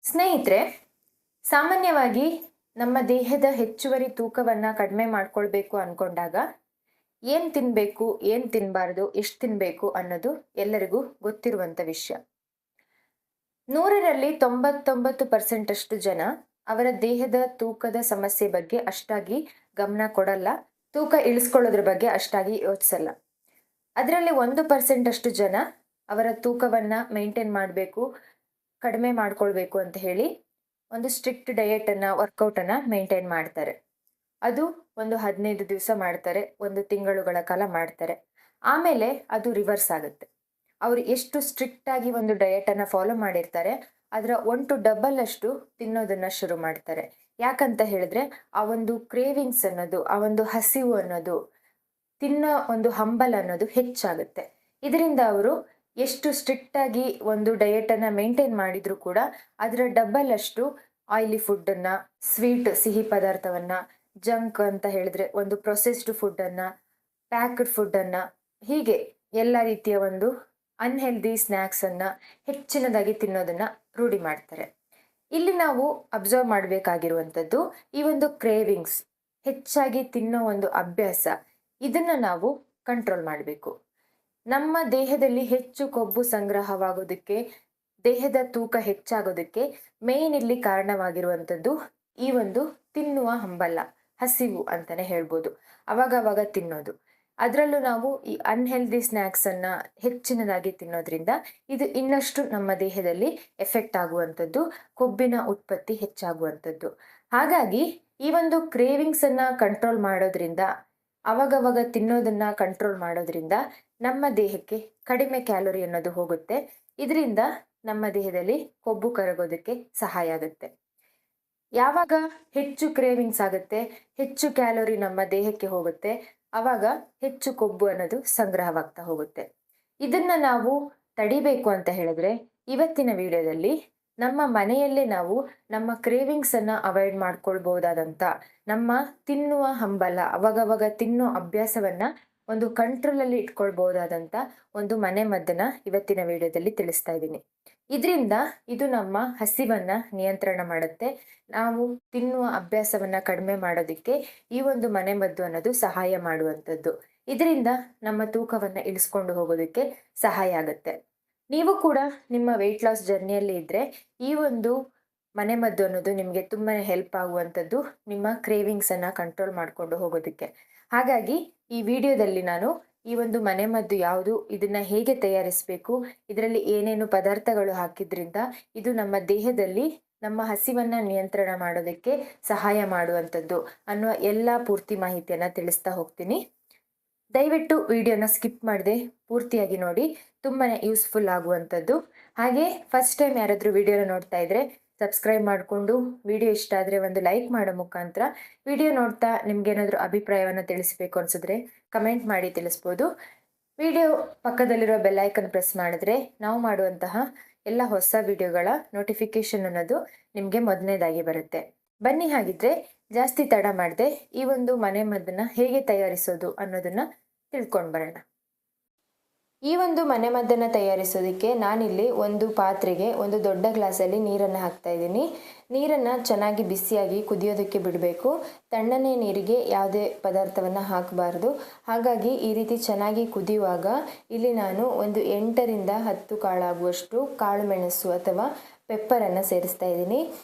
ಸ್ನೇಹಿತರೆ, ಸಾಮಾನ್ಯವಾಗಿ ನಮ್ಮ ದೇಹದ ಹೆಚ್ಚುವರಿ ತೂಕವನ್ನು ಕಡಿಮೆ ಮಾಡ್ಕೊಳ್ಬೇಕು ಅಂದ್ಕೊಂಡಾಗ ಏನು ತಿನ್ನಬೇಕು, ಏನು ತಿನ್ನಬಾರ್ದು, ಎಷ್ಟು ತಿನ್ನಬೇಕು ಅನ್ನೋದು ಎಲ್ಲರಿಗೂ ಗೊತ್ತಿರುವಂಥ ವಿಷಯ. 100ರಲ್ಲಿ 99% ಅಷ್ಟು ಜನ ಅವರ ದೇಹದ ತೂಕದ ಸಮಸ್ಯೆ ಬಗ್ಗೆ ಅಷ್ಟಾಗಿ ಗಮನ ಕೊಡಲ್ಲ, ತೂಕ ಇಳಿಸ್ಕೊಳ್ಳೋದ್ರ ಬಗ್ಗೆ ಅಷ್ಟಾಗಿ ಯೋಚಿಸಲ್ಲ. ಅದರಲ್ಲಿ 1% ಅಷ್ಟು ಜನ ಅವರ ತೂಕವನ್ನು ಮೇಂಟೈನ್ ಮಾಡಬೇಕು, ಕಡಿಮೆ ಮಾಡ್ಕೊಳ್ಬೇಕು ಅಂತ ಹೇಳಿ ಒಂದು ಸ್ಟ್ರಿಕ್ಟ್ ಡಯಟನ್ನು, ವರ್ಕೌಟನ್ನು ಮೇಂಟೈನ್ ಮಾಡ್ತಾರೆ. ಅದು ಒಂದು 15 ದಿವಸ ಮಾಡ್ತಾರೆ, ಒಂದು ತಿಂಗಳುಗಳ ಕಾಲ ಮಾಡ್ತಾರೆ. ಆಮೇಲೆ ಅದು ರಿವರ್ಸ್ ಆಗುತ್ತೆ. ಅವರು ಎಷ್ಟು ಸ್ಟ್ರಿಕ್ಟಾಗಿ ಒಂದು ಡಯಟನ್ನು ಫಾಲೋ ಮಾಡಿರ್ತಾರೆ ಅದರ 1 to 2 ಅಷ್ಟು ತಿನ್ನೋದನ್ನು ಶುರು ಮಾಡ್ತಾರೆ. ಯಾಕಂತ ಹೇಳಿದ್ರೆ ಆ ಒಂದು ಕ್ರೇವಿಂಗ್ಸ್ ಅನ್ನೋದು, ಆ ಒಂದು ಹಸಿವು ಅನ್ನೋದು, ತಿನ್ನೋ ಒಂದು ಹಂಬಲ ಅನ್ನೋದು ಹೆಚ್ಚಾಗುತ್ತೆ. ಇದರಿಂದ ಅವರು ಎಷ್ಟು ಸ್ಟ್ರಿಕ್ಟಾಗಿ ಒಂದು ಡಯಟನ್ನು ಮೇಂಟೈನ್ ಮಾಡಿದರೂ ಕೂಡ ಅದರ ಡಬಲ್ ಅಷ್ಟು ಆಯಿಲಿ ಫುಡ್ಡನ್ನು, ಸ್ವೀಟ್ ಸಿಹಿ ಪದಾರ್ಥವನ್ನು, ಜಂಕ್ ಅಂತ ಹೇಳಿದ್ರೆ ಒಂದು ಪ್ರೊಸೆಸ್ಡ್ ಫುಡ್ಡನ್ನು, ಪ್ಯಾಕ್ಡ್ ಫುಡ್ಡನ್ನು, ಹೀಗೆ ಎಲ್ಲ ರೀತಿಯ ಒಂದು ಅನ್ಹೆಲ್ದಿ ಸ್ನ್ಯಾಕ್ಸನ್ನು ಹೆಚ್ಚಿನದಾಗಿ ತಿನ್ನೋದನ್ನು ರೂಢಿ ಮಾಡ್ತಾರೆ. ಇಲ್ಲಿ ನಾವು ಅಬ್ಸರ್ವ್ ಮಾಡಬೇಕಾಗಿರುವಂಥದ್ದು ಈ ಒಂದು ಕ್ರೇವಿಂಗ್ಸ್, ಹೆಚ್ಚಾಗಿ ತಿನ್ನೋ ಒಂದು ಅಭ್ಯಾಸ, ಇದನ್ನು ನಾವು ಕಂಟ್ರೋಲ್ ಮಾಡಬೇಕು. ನಮ್ಮ ದೇಹದಲ್ಲಿ ಹೆಚ್ಚು ಕೊಬ್ಬು ಸಂಗ್ರಹವಾಗೋದಕ್ಕೆ, ದೇಹದ ತೂಕ ಹೆಚ್ಚಾಗೋದಕ್ಕೆ ಮೇನ್ ಇಲ್ಲಿ ಕಾರಣವಾಗಿರುವಂಥದ್ದು ಈ ಒಂದು ತಿನ್ನುವ ಹಂಬಲ, ಹಸಿವು ಅಂತಾನೆ ಹೇಳ್ಬೋದು. ಅವಾಗ ತಿನ್ನೋದು, ಅದರಲ್ಲೂ ನಾವು ಈ ಅನ್ಹೆಲ್ದಿ ಸ್ನ್ಯಾಕ್ಸನ್ನು ಹೆಚ್ಚಿನದಾಗಿ ತಿನ್ನೋದ್ರಿಂದ ಇದು ಇನ್ನಷ್ಟು ನಮ್ಮ ದೇಹದಲ್ಲಿ ಎಫೆಕ್ಟ್ ಆಗುವಂಥದ್ದು, ಕೊಬ್ಬಿನ ಉತ್ಪತ್ತಿ ಹೆಚ್ಚಾಗುವಂಥದ್ದು. ಹಾಗಾಗಿ ಈ ಒಂದು ಕ್ರೇವಿಂಗ್ಸನ್ನು ಕಂಟ್ರೋಲ್ ಮಾಡೋದ್ರಿಂದ, ಅವಾಗವಾಗ ತಿನ್ನೋದನ್ನು ಕಂಟ್ರೋಲ್ ಮಾಡೋದ್ರಿಂದ ನಮ್ಮ ದೇಹಕ್ಕೆ ಕಡಿಮೆ ಕ್ಯಾಲೋರಿ ಅನ್ನೋದು ಹೋಗುತ್ತೆ. ಇದರಿಂದ ನಮ್ಮ ದೇಹದಲ್ಲಿ ಕೊಬ್ಬು ಕರಗೋದಕ್ಕೆ ಸಹಾಯ ಆಗುತ್ತೆ. ಯಾವಾಗ ಹೆಚ್ಚು ಕ್ರೇವಿಂಗ್ಸ್ ಆಗುತ್ತೆ, ಹೆಚ್ಚು ಕ್ಯಾಲೋರಿ ನಮ್ಮ ದೇಹಕ್ಕೆ ಹೋಗುತ್ತೆ, ಆವಾಗ ಹೆಚ್ಚು ಕೊಬ್ಬು ಅನ್ನೋದು ಸಂಗ್ರಹವಾಗ್ತಾ ಹೋಗುತ್ತೆ. ಇದನ್ನ ನಾವು ತಡಿಬೇಕು ಅಂತ ಹೇಳಿದ್ರೆ ಇವತ್ತಿನ ವಿಡಿಯೋದಲ್ಲಿ ನಮ್ಮ ಮನೆಯಲ್ಲೇ ನಾವು ನಮ್ಮ ಕ್ರೇವಿಂಗ್ಸನ್ನು ಅವಾಯ್ಡ್ ಮಾಡ್ಕೊಳ್ಬಹುದಾದಂಥ, ನಮ್ಮ ತಿನ್ನುವ ಹಂಬಲ, ಅವಾಗವಾಗ ತಿನ್ನೋ ಅಭ್ಯಾಸವನ್ನು ಒಂದು ಕಂಟ್ರೋಲಲ್ಲಿ ಇಟ್ಕೊಳ್ಬಹುದಾದಂಥ ಒಂದು ಮನೆ ಮದ್ದನ್ನು ಇವತ್ತಿನ ವಿಡಿಯೋದಲ್ಲಿ ತಿಳಿಸ್ತಾ ಇದ್ದೀನಿ. ಇದರಿಂದ ಇದು ನಮ್ಮ ಹಸಿವನ್ನು ನಿಯಂತ್ರಣ ಮಾಡುತ್ತೆ. ನಾವು ತಿನ್ನುವ ಅಭ್ಯಾಸವನ್ನು ಕಡಿಮೆ ಮಾಡೋದಕ್ಕೆ ಈ ಒಂದು ಮನೆ ಮದ್ದು ಅನ್ನೋದು ಸಹಾಯ ಮಾಡುವಂಥದ್ದು. ಇದರಿಂದ ನಮ್ಮ ತೂಕವನ್ನು ಇಳಿಸ್ಕೊಂಡು ಹೋಗೋದಕ್ಕೆ ಸಹಾಯ ಆಗುತ್ತೆ. ನೀವು ಕೂಡ ನಿಮ್ಮ ವೆಯ್ಟ್ ಲಾಸ್ ಜರ್ನಿಯಲ್ಲಿ ಇದ್ದರೆ ಈ ಒಂದು ಮನೆ ಮದ್ದು ಅನ್ನೋದು ನಿಮಗೆ ತುಂಬಾ ಹೆಲ್ಪ್ ಆಗುವಂಥದ್ದು, ನಿಮ್ಮ ಕ್ರೇವಿಂಗ್ಸನ್ನು ಕಂಟ್ರೋಲ್ ಮಾಡಿಕೊಂಡು ಹೋಗೋದಕ್ಕೆ. ಹಾಗಾಗಿ ಈ ವಿಡಿಯೋದಲ್ಲಿ ನಾನು ಈ ಒಂದು ಮನೆ ಮದ್ದು ಯಾವುದು, ಇದನ್ನು ಹೇಗೆ ತಯಾರಿಸಬೇಕು, ಇದರಲ್ಲಿ ಏನೇನು ಪದಾರ್ಥಗಳು ಹಾಕಿದ್ರಿಂದ ಇದು ನಮ್ಮ ದೇಹದಲ್ಲಿ ನಮ್ಮ ಹಸಿವನ್ನು ನಿಯಂತ್ರಣ ಮಾಡೋದಕ್ಕೆ ಸಹಾಯ ಮಾಡುವಂಥದ್ದು ಅನ್ನುವ ಎಲ್ಲ ಪೂರ್ತಿ ಮಾಹಿತಿಯನ್ನು ತಿಳಿಸ್ತಾ ಹೋಗ್ತೀನಿ. ದಯವಿಟ್ಟು ವಿಡಿಯೋನ ಸ್ಕಿಪ್ ಮಾಡದೆ ಪೂರ್ತಿಯಾಗಿ ನೋಡಿ, ತುಂಬಾ ಯೂಸ್ಫುಲ್ ಆಗುವಂಥದ್ದು. ಹಾಗೆ ಫಸ್ಟ್ ಟೈಮ್ ಯಾರಾದರೂ ವಿಡಿಯೋನ ನೋಡ್ತಾ ಇದ್ದರೆ ಸಬ್ಸ್ಕ್ರೈಬ್ ಮಾಡಿಕೊಂಡು, ವಿಡಿಯೋ ಇಷ್ಟ ಆದರೆ ಒಂದು ಲೈಕ್ ಮಾಡೋ ಮುಖಾಂತರ ವಿಡಿಯೋ ನೋಡ್ತಾ ನಿಮ್ಗೇನಾದರೂ ಅಭಿಪ್ರಾಯವನ್ನು ತಿಳಿಸಬೇಕು ಅನಿಸಿದ್ರೆ ಕಮೆಂಟ್ ಮಾಡಿ ತಿಳಿಸ್ಬೋದು. ವಿಡಿಯೋ ಪಕ್ಕದಲ್ಲಿರೋ ಬೆಲ್ಲೈಕನ್ ಪ್ರೆಸ್ ಮಾಡಿದ್ರೆ ನಾವು ಮಾಡುವಂತಹ ಎಲ್ಲ ಹೊಸ ವಿಡಿಯೋಗಳ ನೋಟಿಫಿಕೇಶನ್ ಅನ್ನೋದು ನಿಮಗೆ ಮೊದಲನೇದಾಗಿ ಬರುತ್ತೆ. ಬನ್ನಿ, ಹಾಗಿದ್ರೆ ಜಾಸ್ತಿ ತಡ ಮಾಡದೆ ಈ ಒಂದು ಮನೆ ಮದ್ದನ್ನು ಹೇಗೆ ತಯಾರಿಸೋದು ಅನ್ನೋದನ್ನು ತಿಳ್ಕೊಂಡು ಬರೋಣ. ಈ ಒಂದು ಮನೆ ಮದ್ದನ್ನು ತಯಾರಿಸೋದಕ್ಕೆ ನಾನಿಲ್ಲಿ ಒಂದು ಪಾತ್ರೆಗೆ ಒಂದು ದೊಡ್ಡ ಗ್ಲಾಸಲ್ಲಿ ನೀರನ್ನು ಹಾಕ್ತಾ ಇದ್ದೀನಿ. ನೀರನ್ನು ಚೆನ್ನಾಗಿ ಬಿಸಿಯಾಗಿ ಕುದಿಯೋದಕ್ಕೆ ಬಿಡಬೇಕು. ತಣ್ಣನೆ ನೀರಿಗೆ ಯಾವುದೇ ಪದಾರ್ಥವನ್ನು ಹಾಕಬಾರ್ದು. ಹಾಗಾಗಿ ಈ ರೀತಿ ಚೆನ್ನಾಗಿ ಕುದಿಯುವಾಗ ಇಲ್ಲಿ ನಾನು ಒಂದು 8ರಿಂದ 10 ಕಾಳಾಗುವಷ್ಟು ಕಾಳು ಮೆಣಸು ಅಥವಾ ಪೆಪ್ಪರನ್ನು ಸೇರಿಸ್ತಾ ಇದ್ದೀನಿ.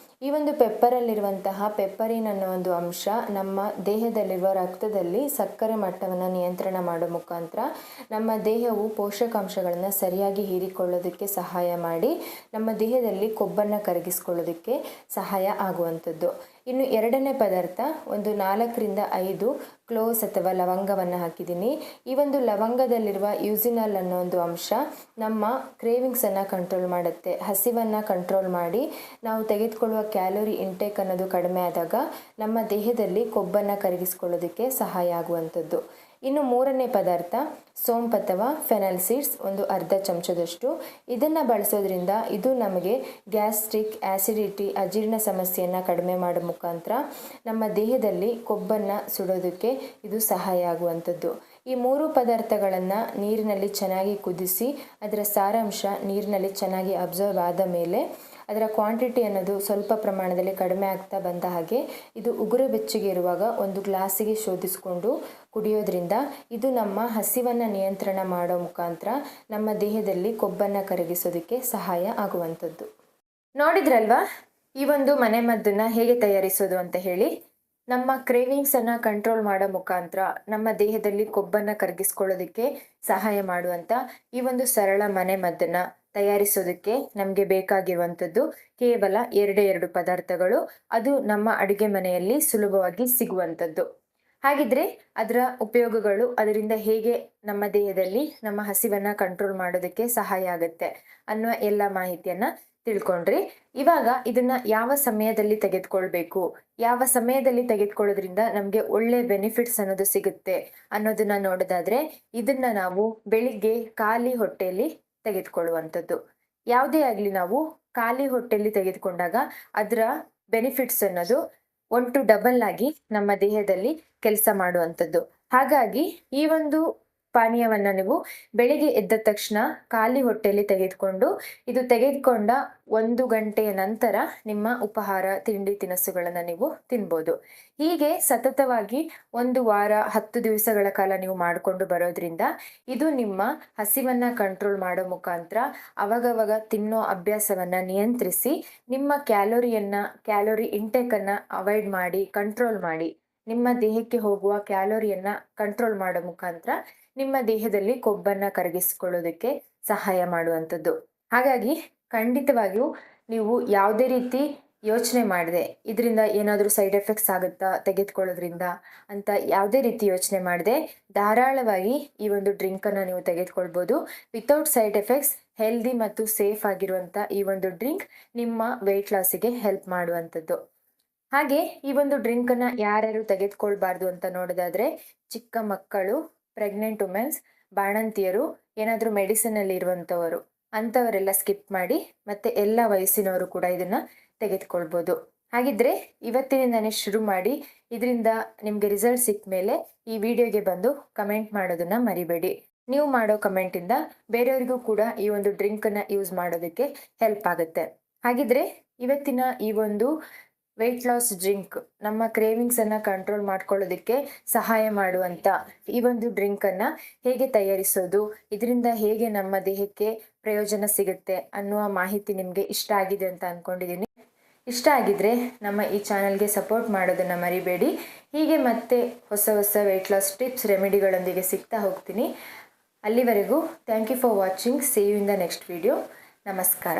ಈ ಒಂದು ಪೆಪ್ಪರಲ್ಲಿರುವಂತಹ ಪೆಪ್ಪರಿನ್ ಅನ್ನೋ ಒಂದು ಅಂಶ ನಮ್ಮ ದೇಹದಲ್ಲಿರುವ ರಕ್ತದಲ್ಲಿ ಸಕ್ಕರೆ ಮಟ್ಟವನ್ನು ನಿಯಂತ್ರಣ ಮಾಡೋ ಮುಖಾಂತರ ನಮ್ಮ ದೇಹವು ಪೋಷಕಾಂಶಗಳನ್ನು ಸರಿಯಾಗಿ ಹೀರಿಕೊಳ್ಳೋದಕ್ಕೆ ಸಹಾಯ ಮಾಡಿ ನಮ್ಮ ದೇಹದಲ್ಲಿ ಕೊಬ್ಬನ್ನು ಕರಗಿಸ್ಕೊಳ್ಳೋದಕ್ಕೆ ಸಹಾಯ ಆಗುವಂಥದ್ದು. ಇನ್ನು ಎರಡನೇ ಪದಾರ್ಥ ಒಂದು 4ರಿಂದ 5 ಕ್ಲೋವ್ಸ್ ಅಥವಾ ಲವಂಗವನ್ನು ಹಾಕಿದ್ದೀನಿ. ಈ ಒಂದು ಲವಂಗದಲ್ಲಿರುವ ಯೂಸಿನಾಲ್ ಅನ್ನೋ ಒಂದು ಅಂಶ ನಮ್ಮ ಕ್ರೇವಿಂಗ್ಸನ್ನು ಕಂಟ್ರೋಲ್ ಮಾಡುತ್ತೆ. ಹಸಿವನ್ನು ಕಂಟ್ರೋಲ್ ಮಾಡಿ ನಾವು ತೆಗೆದುಕೊಳ್ಳುವ ಕ್ಯಾಲೋರಿ ಇಂಟೇಕ್ ಅನ್ನೋದು ಕಡಿಮೆ ಆದಾಗ ನಮ್ಮ ದೇಹದಲ್ಲಿ ಕೊಬ್ಬನ್ನು ಕರಗಿಸ್ಕೊಳ್ಳೋದಕ್ಕೆ ಸಹಾಯ ಆಗುವಂಥದ್ದು. ಇನ್ನು 3ನೇ ಪದಾರ್ಥ ಸೋಂಪು ಅಥವಾ ಫೆನಲ್ ಸೀಡ್ಸ್, ಒಂದು ಅರ್ಧ ಚಮಚದಷ್ಟು. ಇದನ್ನು ಬಳಸೋದ್ರಿಂದ ಇದು ನಮಗೆ ಗ್ಯಾಸ್ಟ್ರಿಕ್, ಆ್ಯಸಿಡಿಟಿ, ಅಜೀರ್ಣ ಸಮಸ್ಯೆಯನ್ನು ಕಡಿಮೆ ಮಾಡೋ ಮುಖಾಂತರ ನಮ್ಮ ದೇಹದಲ್ಲಿ ಕೊಬ್ಬನ್ನು ಸುಡೋದಕ್ಕೆ ಇದು ಸಹಾಯ ಆಗುವಂಥದ್ದು. ಈ 3 ಪದಾರ್ಥಗಳನ್ನು ನೀರಿನಲ್ಲಿ ಚೆನ್ನಾಗಿ ಕುದಿಸಿ ಅದರ ಸಾರಾಂಶ ನೀರಿನಲ್ಲಿ ಚೆನ್ನಾಗಿ ಅಬ್ಸರ್ವ್ ಆದ ಮೇಲೆ ಅದರ ಕ್ವಾಂಟಿಟಿ ಅನ್ನೋದು ಸ್ವಲ್ಪ ಪ್ರಮಾಣದಲ್ಲಿ ಕಡಿಮೆ ಆಗ್ತಾ ಬಂದ ಹಾಗೆ ಇದು ಉಗುರು ಬೆಚ್ಚಗೆ ಇರುವಾಗ ಒಂದು ಗ್ಲಾಸಿಗೆ ಶೋಧಿಸಿಕೊಂಡು ಕುಡಿಯೋದ್ರಿಂದ ಇದು ನಮ್ಮ ಹಸಿವನ್ನು ನಿಯಂತ್ರಣ ಮಾಡೋ ಮುಖಾಂತರ ನಮ್ಮ ದೇಹದಲ್ಲಿ ಕೊಬ್ಬನ್ನು ಕರಗಿಸೋದಕ್ಕೆ ಸಹಾಯ ಆಗುವಂಥದ್ದು. ನೋಡಿದ್ರಲ್ವಾ ಈ ಒಂದು ಮನೆಮದ್ದನ್ನು ಹೇಗೆ ತಯಾರಿಸೋದು ಅಂತ ಹೇಳಿ. ನಮ್ಮ ಕ್ರೇವಿಂಗ್ಸನ್ನು ಕಂಟ್ರೋಲ್ ಮಾಡೋ ಮುಖಾಂತರ ನಮ್ಮ ದೇಹದಲ್ಲಿ ಕೊಬ್ಬನ್ನು ಕರಗಿಸ್ಕೊಳ್ಳೋದಕ್ಕೆ ಸಹಾಯ ಮಾಡುವಂಥ ಈ ಒಂದು ಸರಳ ಮನೆಮದ್ದನ್ನು ತಯಾರಿಸೋದಕ್ಕೆ ನಮಗೆ ಬೇಕಾಗಿರುವಂಥದ್ದು ಕೇವಲ 2 ಪದಾರ್ಥಗಳು. ಅದು ನಮ್ಮ ಅಡುಗೆ ಮನೆಯಲ್ಲಿ ಸುಲಭವಾಗಿ ಸಿಗುವಂಥದ್ದು. ಹಾಗಿದ್ರೆ ಅದರ ಉಪಯೋಗಗಳು, ಅದರಿಂದ ಹೇಗೆ ನಮ್ಮ ದೇಹದಲ್ಲಿ ನಮ್ಮ ಹಸಿವನ್ನು ಕಂಟ್ರೋಲ್ ಮಾಡೋದಕ್ಕೆ ಸಹಾಯ ಆಗುತ್ತೆ ಅನ್ನೋ ಎಲ್ಲ ಮಾಹಿತಿಯನ್ನು ತಿಳ್ಕೊಂಡ್ರಿ. ಇವಾಗ ಇದನ್ನ ಯಾವ ಸಮಯದಲ್ಲಿ ತೆಗೆದುಕೊಳ್ಬೇಕು, ಯಾವ ಸಮಯದಲ್ಲಿ ತೆಗೆದುಕೊಳ್ಳೋದ್ರಿಂದ ನಮಗೆ ಒಳ್ಳೆ ಬೆನಿಫಿಟ್ಸ್ ಅನ್ನೋದು ಸಿಗುತ್ತೆ ಅನ್ನೋದನ್ನ ನೋಡೋದಾದ್ರೆ, ಇದನ್ನ ನಾವು ಬೆಳಿಗ್ಗೆ ಖಾಲಿ ಹೊಟ್ಟೆಯಲ್ಲಿ ತೆಗೆದುಕೊಳ್ಳುವಂಥದ್ದು. ಯಾವುದೇ ಆಗಲಿ ನಾವು ಖಾಲಿ ಹೊಟ್ಟೆಯಲ್ಲಿ ತೆಗೆದುಕೊಂಡಾಗ ಅದರ ಬೆನಿಫಿಟ್ಸ್ ಅನ್ನೋದು 1 to 2 ಆಗಿ ನಮ್ಮ ದೇಹದಲ್ಲಿ ಕೆಲಸ ಮಾಡುವಂಥದ್ದು. ಹಾಗಾಗಿ ಈ ಒಂದು ಪಾನೀಯವನ್ನು ನೀವು ಬೆಳಿಗ್ಗೆ ಎದ್ದ ತಕ್ಷಣ ಖಾಲಿ ಹೊಟ್ಟೆಯಲ್ಲಿ ತೆಗೆದುಕೊಂಡು, ಇದು ತೆಗೆದುಕೊಂಡ 1 ಗಂಟೆಯ ನಂತರ ನಿಮ್ಮ ಉಪಹಾರ ತಿಂಡಿ ತಿನಿಸುಗಳನ್ನು ನೀವು ತಿನ್ಬೋದು. ಹೀಗೆ ಸತತವಾಗಿ 1 ವಾರ 10 ದಿವಸಗಳ ಕಾಲ ನೀವು ಮಾಡಿಕೊಂಡು ಬರೋದ್ರಿಂದ ಇದು ನಿಮ್ಮ ಹಸಿವನ್ನು ಕಂಟ್ರೋಲ್ ಮಾಡೋ ಮುಖಾಂತರ ಅವಾಗವಾಗ ತಿನ್ನೋ ಅಭ್ಯಾಸವನ್ನು ನಿಯಂತ್ರಿಸಿ ನಿಮ್ಮ ಕ್ಯಾಲೋರಿ ಇಂಟೇಕನ್ನು ಅವಾಯ್ಡ್ ಮಾಡಿ, ಕಂಟ್ರೋಲ್ ಮಾಡಿ, ನಿಮ್ಮ ದೇಹಕ್ಕೆ ಹೋಗುವ ಕ್ಯಾಲೋರಿಯನ್ನು ಕಂಟ್ರೋಲ್ ಮಾಡೋ ಮುಖಾಂತರ ನಿಮ್ಮ ದೇಹದಲ್ಲಿ ಕೊಬ್ಬನ್ನು ಕರಗಿಸಿಕೊಳ್ಳೋದಕ್ಕೆ ಸಹಾಯ ಮಾಡುವಂಥದ್ದು. ಹಾಗಾಗಿ ಖಂಡಿತವಾಗಿಯೂ ನೀವು ಯಾವುದೇ ರೀತಿ ಯೋಚನೆ ಮಾಡದೆ, ಇದರಿಂದ ಏನಾದರೂ ಸೈಡ್ ಎಫೆಕ್ಟ್ಸ್ ಆಗುತ್ತಾ ತೆಗೆದುಕೊಳ್ಳೋದ್ರಿಂದ ಅಂತ ಯಾವುದೇ ರೀತಿ ಯೋಚನೆ ಮಾಡದೆ ಧಾರಾಳವಾಗಿ ಈ ಒಂದು ಡ್ರಿಂಕನ್ನು ನೀವು ತೆಗೆದುಕೊಳ್ಬೋದು. ವಿತೌಟ್ ಸೈಡ್ ಎಫೆಕ್ಟ್ಸ್ ಹೆಲ್ದಿ ಮತ್ತು ಸೇಫ್ ಆಗಿರುವಂಥ ಈ ಒಂದು ಡ್ರಿಂಕ್ ನಿಮ್ಮ ವೆಯ್ಟ್ ಲಾಸಿಗೆ ಹೆಲ್ಪ್ ಮಾಡುವಂಥದ್ದು. ಹಾಗೆ ಈ ಒಂದು ಡ್ರಿಂಕನ್ನು ಯಾರ್ಯಾರು ತೆಗೆದುಕೊಳ್ಬಾರ್ದು ಅಂತ ನೋಡೋದಾದರೆ, ಚಿಕ್ಕ ಮಕ್ಕಳು, ಪ್ರೆಗ್ನೆಂಟ್ ವುಮೆನ್ಸ್, ಬಾಣಂತಿಯರು, ಏನಾದರೂ ಮೆಡಿಸಿನಲ್ಲಿ ಇರುವಂಥವರು ಅಂಥವರೆಲ್ಲ ಸ್ಕಿಪ್ ಮಾಡಿ, ಮತ್ತು ಎಲ್ಲ ವಯಸ್ಸಿನವರು ಕೂಡ ಇದನ್ನು ತೆಗೆದುಕೊಳ್ಬೋದು. ಹಾಗಿದ್ರೆ ಇವತ್ತಿನಿಂದನೇ ಶುರು ಮಾಡಿ, ಇದರಿಂದ ನಿಮಗೆ ರಿಸಲ್ಟ್ ಸಿಕ್ಕ ಮೇಲೆ ಈ ವಿಡಿಯೋಗೆ ಬಂದು ಕಮೆಂಟ್ ಮಾಡೋದನ್ನು ಮರಿಬೇಡಿ. ನೀವು ಮಾಡೋ ಕಮೆಂಟಿಂದ ಬೇರೆಯವರಿಗೂ ಕೂಡ ಈ ಒಂದು ಡ್ರಿಂಕನ್ನು ಯೂಸ್ ಮಾಡೋದಕ್ಕೆ ಹೆಲ್ಪ್ ಆಗುತ್ತೆ. ಹಾಗಿದ್ರೆ ಇವತ್ತಿನ ಈ ಒಂದು ವೆಯ್ಟ್ ಲಾಸ್ ಡ್ರಿಂಕ್, ನಮ್ಮ ಕ್ರೇವಿಂಗ್ಸನ್ನು ಕಂಟ್ರೋಲ್ ಮಾಡ್ಕೊಳ್ಳೋದಕ್ಕೆ ಸಹಾಯ ಮಾಡುವಂಥ ಈ ಒಂದು ಡ್ರಿಂಕನ್ನು ಹೇಗೆ ತಯಾರಿಸೋದು, ಇದರಿಂದ ಹೇಗೆ ನಮ್ಮ ದೇಹಕ್ಕೆ ಪ್ರಯೋಜನ ಸಿಗುತ್ತೆ ಅನ್ನುವ ಮಾಹಿತಿ ನಿಮಗೆ ಇಷ್ಟ ಆಗಿದೆ ಅಂತ ಅಂದ್ಕೊಂಡಿದ್ದೀನಿ. ಇಷ್ಟ ಆಗಿದ್ರೆ ನಮ್ಮ ಈ ಚಾನಲ್ಗೆ ಸಪೋರ್ಟ್ ಮಾಡೋದನ್ನು ಮರಿಬೇಡಿ. ಹೀಗೆ ಮತ್ತೆ ಹೊಸ ವೆಯ್ಟ್ ಲಾಸ್ ಟಿಪ್ಸ್, ರೆಮಿಡಿಗಳೊಂದಿಗೆ ಸಿಗ್ತಾ ಹೋಗ್ತೀನಿ. ಅಲ್ಲಿವರೆಗೂ thank you for watching. See you in the next video. ನಮಸ್ಕಾರ.